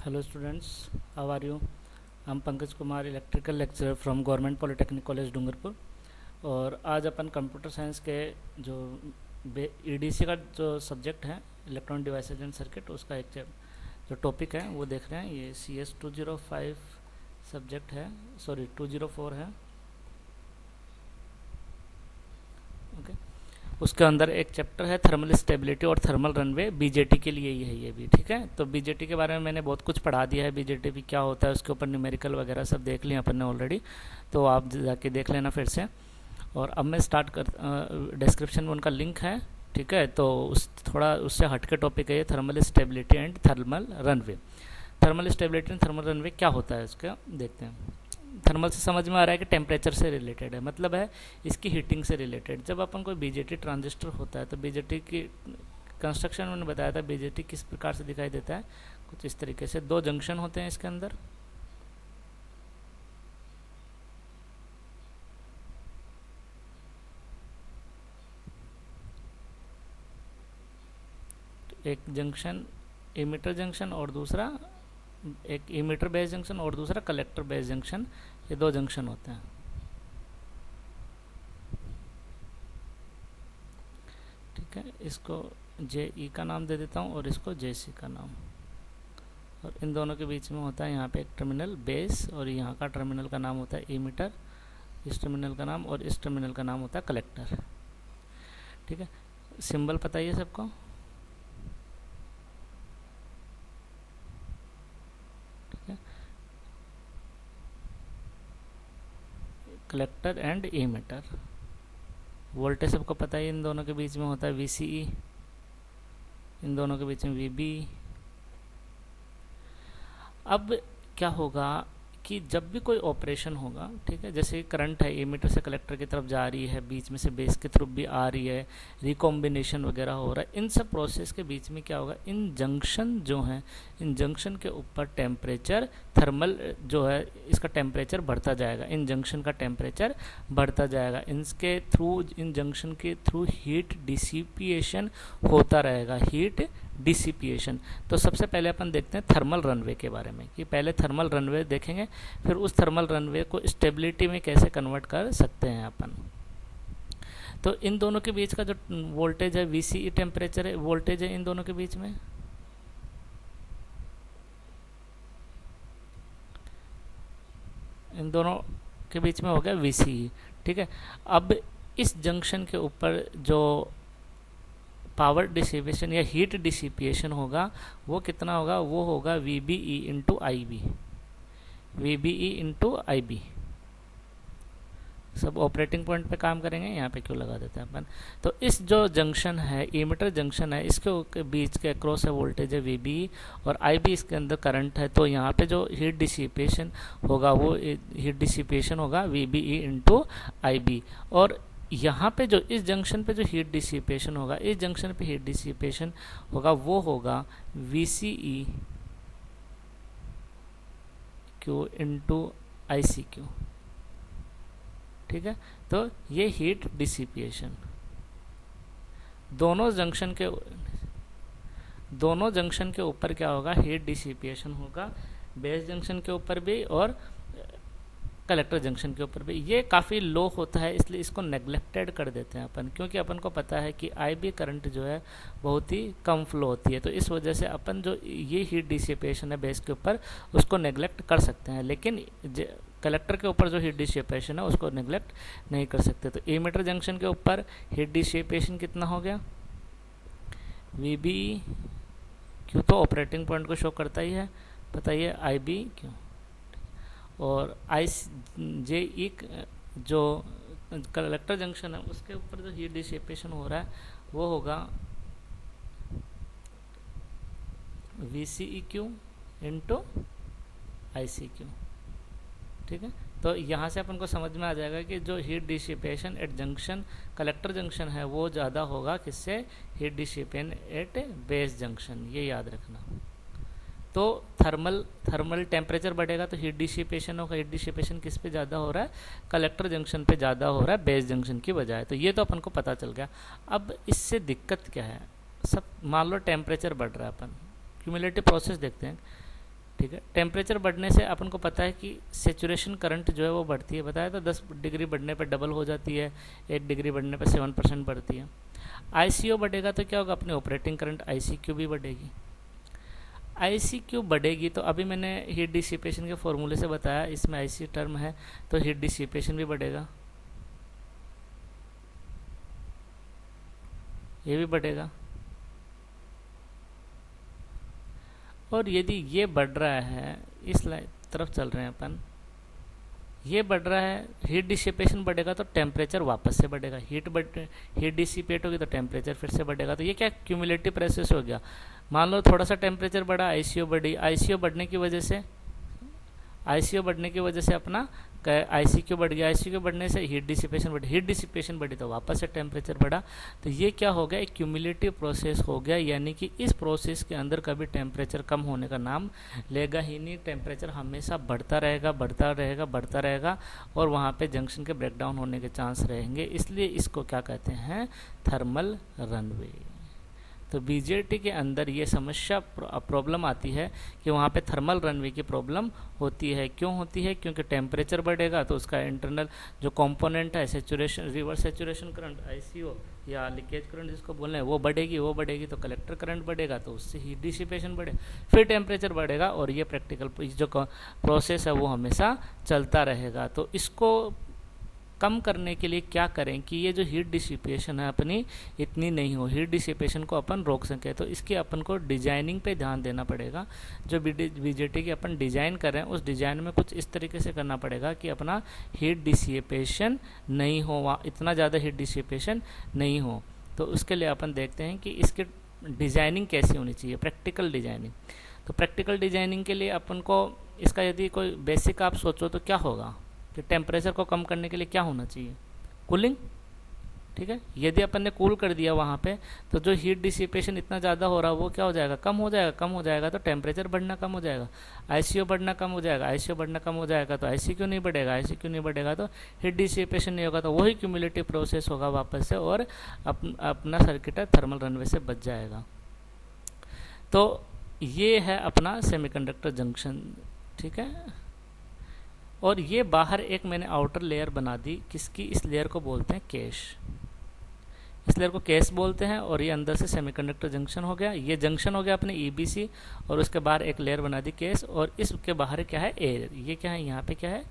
Hello students, how are you? I'm Pankaj Kumar electrical lecturer from government polytechnic college Dungarpur. और आज अपन computer science के जो EDC का जो सब्जेक्ट है इलेक्ट्रॉनिक डिवाइसेज एंड सर्किट, उसका एक जो टॉपिक है वो देख रहे हैं। ये CS 205 सब्जेक्ट है, सॉरी 204 है। ओके, उसके अंदर एक चैप्टर है थर्मल स्टेबिलिटी और थर्मल रनवे, बीजेटी के लिए ही है ये भी, ठीक है। तो बीजेटी के बारे में मैंने बहुत कुछ पढ़ा दिया है, बीजेटी भी क्या होता है उसके ऊपर न्यूमेरिकल वगैरह सब देख लिया अपन ने ऑलरेडी, तो आप जाके देख लेना फिर से। और अब मैं स्टार्ट कर डिस्क्रिप्शन में उनका लिंक है, ठीक है। तो उस थोड़ा उससे हट के टॉपिक है ये, thermal stability and thermal runway. Thermal stability and thermal runway क्या होता है उसका देखते हैं। थर्मल से समझ में आ रहा है कि टेम्परेचर से रिलेटेड है, मतलब है इसकी हीटिंग से रिलेटेड। जब अपन कोई बीजेटी ट्रांजिस्टर होता है तो बीजेटी की कंस्ट्रक्शन मैंने बताया था, बीजेटी किस प्रकार से दिखाई देता है, कुछ इस तरीके से। दो जंक्शन होते हैं इसके अंदर, एक जंक्शन इमीटर जंक्शन और दूसरा एक इमीटर बेस जंक्शन और दूसरा कलेक्टर बेस जंक्शन, ये दो जंक्शन होते हैं, ठीक है। इसको JE का नाम दे देता हूँ और इसको JC का नाम। और इन दोनों के बीच में होता है यहाँ पे एक टर्मिनल बेस, और यहाँ का टर्मिनल का नाम होता है इमीटर, इस टर्मिनल का नाम, और इस टर्मिनल का नाम होता है कलेक्टर, ठीक है। सिंबल पता ही है सबको, ठीक है। Collector and emitter. वोल्टेज सबको पता है, इन दोनों के बीच में होता है VCE, इन दोनों के बीच में VB। अब क्या होगा कि जब भी कोई ऑपरेशन होगा, ठीक है, जैसे करंट है एमीटर से कलेक्टर की तरफ जा रही है, बीच में से बेस की तरफ भी आ रही है, रिकॉम्बिनेशन वगैरह हो रहा है, इन सब प्रोसेस के बीच में क्या होगा, इन जंक्शन जो हैं, इन जंक्शन के ऊपर टेम्परेचर थर्मल जो है इसका टेम्परेचर बढ़ता जाएगा, इन जंक्शन का टेम्परेचर बढ़ता जाएगा, इनके थ्रू, इन जंक्शन के थ्रू हीट डिसिपिएशन होता रहेगा, हीट डिसिपिएशन। तो सबसे पहले अपन देखते हैं थर्मल रनवे के बारे में, कि पहले थर्मल रनवे देखेंगे, फिर उस थर्मल रनवे को स्टेबिलिटी में कैसे कन्वर्ट कर सकते हैं अपन। तो इन दोनों के बीच का जो वोल्टेज है VCE टेम्परेचर है, वोल्टेज है इन दोनों के बीच में, इन दोनों के बीच में हो गया VCE, ठीक है। अब इस जंक्शन के ऊपर जो पावर डिसिपेशन या हीट डिसिपिएशन होगा वो कितना होगा, वो होगा VBE into IB, VBE into IB। सब ऑपरेटिंग पॉइंट पे काम करेंगे, यहाँ पे क्यों लगा देते हैं अपन। तो इस जो जंक्शन है, इमीटर जंक्शन है, इसके बीच के अक्रॉस है वोल्टेज है VBE, और IB इसके अंदर करंट है। तो यहाँ पे जो हीट डिसिपेशन होगा वो हीट डिसिपेशन होगा VBE इंटू IB। और यहाँ पे जो इस जंक्शन पे जो हीट डिसिपेशन होगा, इस जंक्शन पे हीट डिसिपेशन होगा, वो होगा VCE Q इंटू ICQ, ठीक है। तो ये हीट डिसिपिएशन दोनों जंक्शन के ऊपर क्या होगा, हीट डिसिपिएशन होगा, बेस जंक्शन के ऊपर भी और कलेक्टर जंक्शन के ऊपर भी। ये काफ़ी लो होता है, इसलिए इसको नेग्लेक्टेड कर देते हैं अपन, क्योंकि अपन को पता है कि IB करंट जो है बहुत ही कम फ्लो होती है। तो इस वजह से अपन जो ये हीट डिसिपेशन है बेस के ऊपर उसको नेग्लेक्ट कर सकते हैं, लेकिन कलेक्टर के ऊपर जो हीट डिसिपेशन है उसको नेग्लेक्ट नहीं कर सकते। तो इमीटर जंक्शन के ऊपर हीट डिसिपेशन कितना हो गया, VBE क्यों, तो ऑपरेटिंग पॉइंट को शो करता ही है, बताइए IB क्यों। और JE जो कलेक्टर जंक्शन है उसके ऊपर जो हीट डिसिपेशन हो रहा है वो होगा VCEQ इंटू ICQ, ठीक है। तो यहाँ से अपन को समझ में आ जाएगा कि जो heat dissipation at junction collector junction है वो ज़्यादा होगा किससे, heat dissipation at base junction, ये याद रखना। तो थर्मल टेम्परेचर बढ़ेगा तो हीट डिसिपेशन होगा, हीट डिसिपेशन किस पे ज़्यादा हो रहा है, कलेक्टर जंक्शन पे ज़्यादा हो रहा है बेस जंक्शन की बजाय। तो ये तो अपन को पता चल गया। अब इससे दिक्कत क्या है, सब मान लो टेम्परेचर बढ़ रहा है, अपन क्यूमुलेटिव प्रोसेस देखते हैं। ठीक है। टेम्परेचर बढ़ने से अपन को पता है कि सेचुरेशन करंट जो है वो बढ़ती है, बताया तो 10 डिग्री बढ़ने पर डबल हो जाती है, 1 डिग्री बढ़ने पर 7% बढ़ती है। ICO बढ़ेगा तो क्या होगा, अपनी ऑपरेटिंग करंट ICQ भी बढ़ेगी। ICQ बढ़ेगी तो अभी मैंने हीट डिसिपेशन के फॉर्मूले से बताया, इसमें IC टर्म है तो हीट डिसिपेशन भी बढ़ेगा, ये भी बढ़ेगा। और यदि ये बढ़ रहा है, इस तरफ चल रहे हैं अपन, ये बढ़ रहा है, हीट डिसिपेशन बढ़ेगा तो टेम्परेचर वापस से बढ़ेगा, हीट डिसिपेट होगी तो टेम्परेचर फिर से बढ़ेगा। तो ये क्या क्यूमुलेटिव प्रोसेस हो गया। मान लो थोड़ा सा टेम्परेचर बढ़ा, ICO बढ़ी, ICO बढ़ने की वजह से अपना ICQ बढ़ गया, ICQ बढ़ने से हीट डिसिपेशन बढ़ी तो वापस से टेम्परेचर बढ़ा। तो ये क्या हो गया, एक क्यूमुलेटिव प्रोसेस हो गया, यानी कि इस प्रोसेस के अंदर कभी टेम्परेचर कम होने का नाम लेगा ही नहीं। टेम्परेचर हमेशा बढ़ता रहेगा और वहाँ पे जंक्शन के ब्रेकडाउन होने के चांस रहेंगे। इसलिए इसको क्या कहते हैं, थर्मल रनवे। तो BJT के अंदर ये समस्या प्रॉब्लम आती है कि वहाँ पे थर्मल रनवे की प्रॉब्लम होती है। क्यों होती है, क्योंकि टेम्परेचर बढ़ेगा तो उसका इंटरनल जो कंपोनेंट है saturation, reverse saturation current ICO या लीकेज करंट जिसको बोल रहे हैं, वो बढ़ेगी तो कलेक्टर करंट बढ़ेगा तो उससे हीट डिसिपेशन बढ़े, फिर टेम्परेचर बढ़ेगा और ये प्रैक्टिकल जो प्रोसेस है वो हमेशा चलता रहेगा। तो इसको कम करने के लिए क्या करें कि ये जो हीट डिसिपेशन है अपनी इतनी नहीं हो, हीट डिसिपेशन को अपन रोक सकें। तो इसके अपन को डिजाइनिंग पे ध्यान देना पड़ेगा। जो BJT की अपन डिज़ाइन कर रहे हैं उस डिज़ाइन में कुछ इस तरीके से करना पड़ेगा कि अपना हीट डिसिपेशन नहीं हो, इतना ज़्यादा हीट डिसिपेशन नहीं हो। तो उसके लिए अपन देखते हैं कि इसकी डिज़ाइनिंग कैसी होनी चाहिए, प्रैक्टिकल डिज़ाइनिंग। तो प्रैक्टिकल डिज़ाइनिंग के लिए अपन को इसका यदि कोई बेसिक आप सोचो तो क्या होगा कि टेम्परेचर को कम करने के लिए क्या होना चाहिए, कूलिंग। ठीक है, यदि अपन ने कूल कर दिया वहाँ पे तो जो हीट डिसिपेशन इतना ज़्यादा हो रहा है वो क्या हो जाएगा, कम हो जाएगा तो टेम्परेचर बढ़ना कम हो जाएगा, ICO बढ़ना कम हो जाएगा तो ICQ नहीं बढ़ेगा तो हीट डिसिपेशन नहीं होगा, तो वही क्यूमुलेटिव प्रोसेस होगा वापस से और अपना सर्किट थर्मल रनवे से बच जाएगा। तो ये है अपना सेमीकंडक्टर जंक्शन। ठीक है, और ये बाहर एक मैंने आउटर लेयर बना दी, किसकी, इस लेयर को बोलते हैं कैश, इस लेयर को कैश बोलते हैं। और ये अंदर से सेमीकंडक्टर जंक्शन हो गया, ये जंक्शन हो गया अपने EBC, और उसके बाहर एक लेयर बना दी कैश, और इसके बाहर क्या है, एयर। ये क्या है, यहाँ पे क्या है,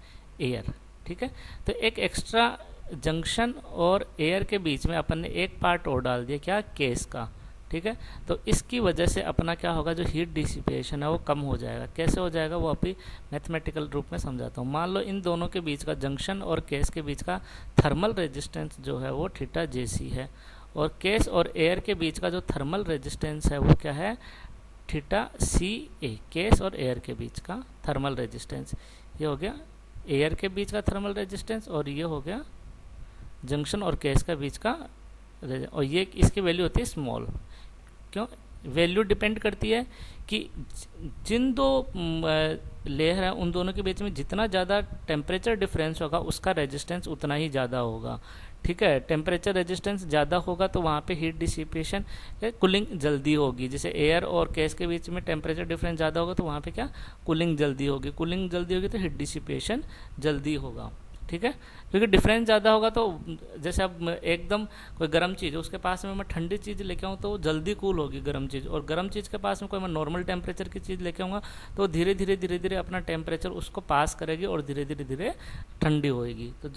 एयर। ठीक है, तो एक एक्स्ट्रा जंक्शन और एयर के बीच में अपन ने एक पार्ट और डाल दिया, क्या, केस का। ठीक है, तो इसकी वजह से अपना क्या होगा, जो हीट डिसिपेशन है वो कम हो जाएगा। कैसे हो जाएगा वो अभी मैथमेटिकल रूप में समझाता हूँ। मान लो इन दोनों के बीच का, जंक्शन और केस के बीच का थर्मल रेजिस्टेंस जो है वो थीटा JC है, और केस और एयर के बीच का जो थर्मल रेजिस्टेंस है वो क्या है, थीटा CA। केस और एयर के बीच का थर्मल रेजिस्टेंस, ये हो गया एयर के बीच का थर्मल रेजिस्टेंस, और ये हो गया जंक्शन और केस के बीच का, और ये इसकी वैल्यू होती है स्मॉल। क्यों, वैल्यू डिपेंड करती है कि जिन दो लेयर हैं उन दोनों के बीच में जितना ज़्यादा टेम्परेचर डिफरेंस होगा उसका रेजिस्टेंस उतना ही ज़्यादा होगा। ठीक है, टेम्परेचर रेजिस्टेंस ज़्यादा होगा तो वहाँ पे हीट डिसिपेशन, कूलिंग जल्दी होगी। जैसे एयर और केस के बीच में टेम्परेचर डिफरेंस ज़्यादा होगा तो वहाँ पे क्या, कूलिंग जल्दी होगी तो हीट डिसिपेशन जल्दी होगा। ठीक है, क्योंकि डिफरेंस ज़्यादा होगा तो जैसे अब एकदम कोई गर्म चीज़ है उसके पास में मैं ठंडी चीज़ लेके आऊँ तो वो जल्दी कूल होगी गर्म चीज़, और गर्म चीज़ के पास में कोई मैं नॉर्मल टेम्परेचर की चीज़ लेके आऊँगा तो धीरे धीरे अपना टेम्परेचर उसको पास करेगी और धीरे धीरे ठंडी होएगी। तो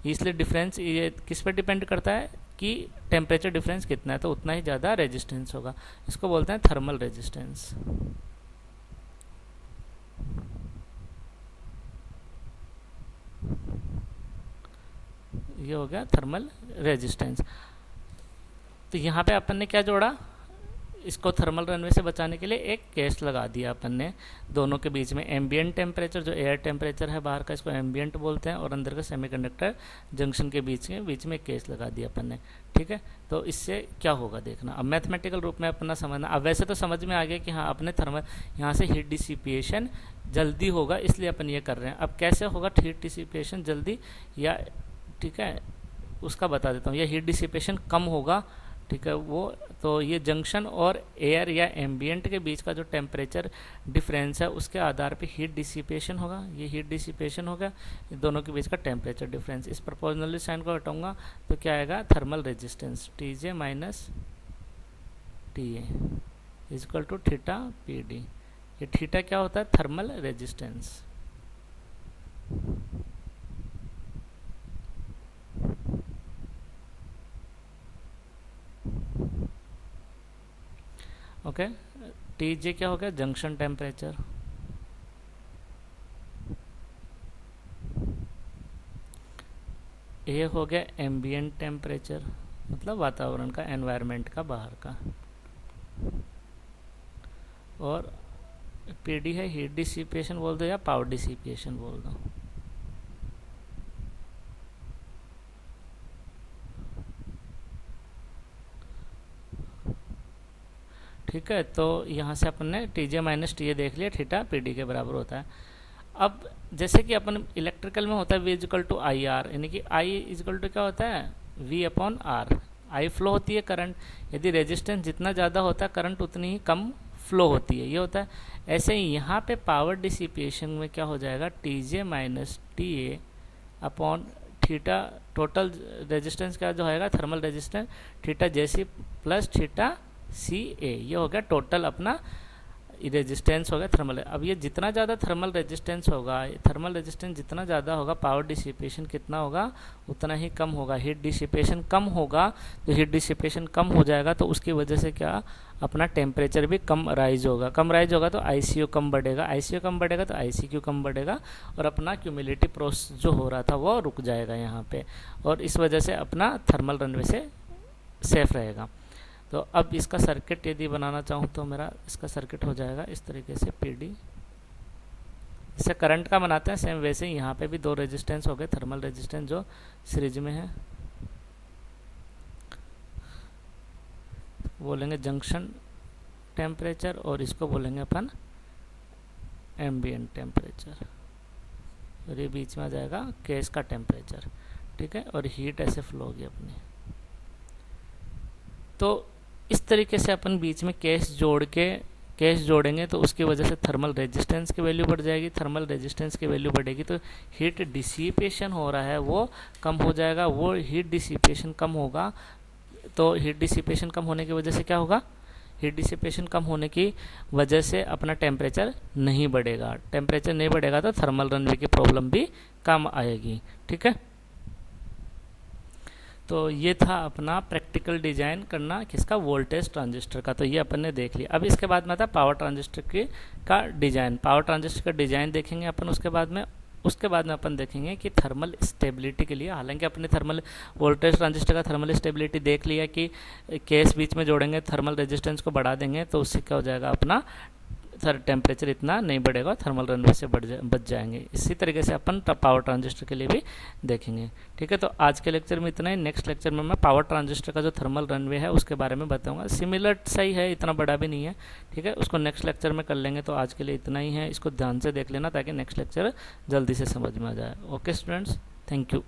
इसलिए डिफरेंस ये किस पर डिपेंड करता है कि टेम्परेचर डिफरेंस कितना है, तो उतना ही ज़्यादा रेजिस्टेंस होगा। इसको बोलते हैं थर्मल रेजिस्टेंस। ये हो गया थर्मल रेजिस्टेंस। तो यहाँ पे अपन ने क्या जोड़ा, इसको थर्मल रनवे से बचाने के लिए एक केस लगा दिया अपन ने दोनों के बीच में। एम्बियंट टेम्परेचर जो एयर टेम्परेचर है बाहर का, इसको एम्बियंट बोलते हैं, और अंदर का सेमीकंडक्टर जंक्शन के बीच में केस लगा दिया अपन ने। ठीक है, तो इससे क्या होगा देखना। अब मैथमेटिकल रूप में अपना समझना। अब वैसे तो समझ में आ गया कि हाँ अपने थर्मल यहाँ से हीट डिसिपेशन जल्दी होगा, इसलिए अपन ये कर रहे हैं। अब कैसे होगा हीट डिसिपेशन जल्दी, या ठीक है उसका बता देता हूँ, या हीट डिसिपेशन कम होगा। ठीक है, वो तो तो ये जंक्शन और एयर या एम्बियंट के बीच का जो टेम्परेचर डिफरेंस है उसके आधार पे हीट डिसिपेशन होगा, ये हीट डिसिपेशन होगा, दोनों के बीच का टेम्परेचर डिफरेंस। इस प्रोपोर्शनली साइन को हटाऊंगा तो क्या आएगा, thermal resistance Tj minus Ta is equal to theta Pd। ये थीटा क्या होता है, थर्मल रेजिस्टेंस। ओके, Tj क्या हो गया, जंक्शन टेम्परेचर, ए हो गया एम्बियंट टेम्परेचर, मतलब वातावरण का, एनवायरनमेंट का, बाहर का, और Pd है हीट डिसिपेशन बोल दो या पावर डिसिपेशन बोल दो। ठीक है, तो यहाँ से अपन ने Tj माइनस TA देख लिया, थीटा Pd के बराबर होता है। अब जैसे कि अपन इलेक्ट्रिकल में होता है V is equal to I R, यानी कि I इजकल टू क्या होता है, V upon R. I flow होती है करंट, यदि रेजिस्टेंस जितना ज़्यादा होता है करंट उतनी ही कम फ्लो होती है, ये होता है। ऐसे ही यहाँ पे पावर डिसिपेशन में क्या हो जाएगा, Tj minus TA upon theta, total resistance का जो आएगा thermal resistance theta Jc plus theta Ca, ये हो गया टोटल अपना रेजिस्टेंस हो गया थर्मल। अब ये जितना ज़्यादा थर्मल रेजिस्टेंस होगा, थर्मल रेजिस्टेंस जितना ज़्यादा होगा, पावर डिसिपेशन कितना होगा, उतना ही कम होगा। हीट डिसिपेशन कम होगा तो हीट डिसिपेशन कम हो जाएगा, तो उसकी वजह से क्या, अपना टेम्परेचर भी कम राइज होगा। कम राइज होगा तो ICO कम बढ़ेगा, ICO कम बढ़ेगा तो ICQ कम बढ़ेगा, और अपना क्यूमुलेटिव प्रोसेस जो हो रहा था वो रुक जाएगा यहाँ पे, और इस वजह से अपना थर्मल रनवे से सेफ रहेगा। तो अब इसका सर्किट यदि बनाना चाहूँ तो मेरा इसका सर्किट हो जाएगा इस तरीके से, Pd, इससे करंट का बनाते हैं सेम वैसे ही यहाँ पे भी दो रेजिस्टेंस हो गए, थर्मल रेजिस्टेंस जो सीरीज में है, बोलेंगे जंक्शन टेम्परेचर, और इसको बोलेंगे अपन एम्बियंट टेम्परेचर, और ये बीच में आ जाएगा केस का टेम्परेचर। ठीक है, और हीट ऐसे फ्लो होगी अपनी। तो इस तरीके से अपन बीच में केस जोड़ेंगे तो उसकी वजह से थर्मल रेजिस्टेंस की वैल्यू बढ़ जाएगी, थर्मल रेजिस्टेंस की वैल्यू बढ़ेगी तो हीट डिसिपेशन हो रहा है वो कम हो जाएगा। वो हीट डिसिपेशन कम होगा तो हीट डिसिपेशन कम होने की वजह से क्या होगा, हीट डिसिपेशन कम होने की वजह से अपना टेम्परेचर नहीं बढ़ेगा। टेम्परेचर नहीं बढ़ेगा तो थर्मल रनवे की प्रॉब्लम भी कम आएगी। ठीक है, तो ये था अपना प्रैक्टिकल डिजाइन करना किसका, वोल्टेज ट्रांजिस्टर का। तो ये अपन ने देख लिया। अब इसके बाद में था पावर ट्रांजिस्टर का डिजाइन। पावर ट्रांजिस्टर का डिजाइन देखेंगे अपन उसके बाद में अपन देखेंगे कि थर्मल स्टेबिलिटी के लिए, हालांकि अपने थर्मल वोल्टेज ट्रांजिस्टर का थर्मल स्टेबिलिटी देख लिया कि केस बीच में जोड़ेंगे, थर्मल रेजिस्टेंस को बढ़ा देंगे तो उससे क्या हो जाएगा, अपना टेम्परेचर इतना नहीं बढ़ेगा, थर्मल रनवे से बच जाएंगे। इसी तरीके से अपन पावर ट्रांजिस्टर के लिए भी देखेंगे। ठीक है, तो आज के लेक्चर में इतना ही। नेक्स्ट लेक्चर में मैं पावर ट्रांजिस्टर का जो थर्मल रनवे है उसके बारे में बताऊंगा। सिमिलर सही है, इतना बड़ा भी नहीं है। ठीक है, उसको नेक्स्ट लेक्चर में कर लेंगे। तो आज के लिए इतना ही है, इसको ध्यान से देख लेना ताकि नेक्स्ट लेक्चर जल्दी से समझ में आ जाए। Okay students, thank you.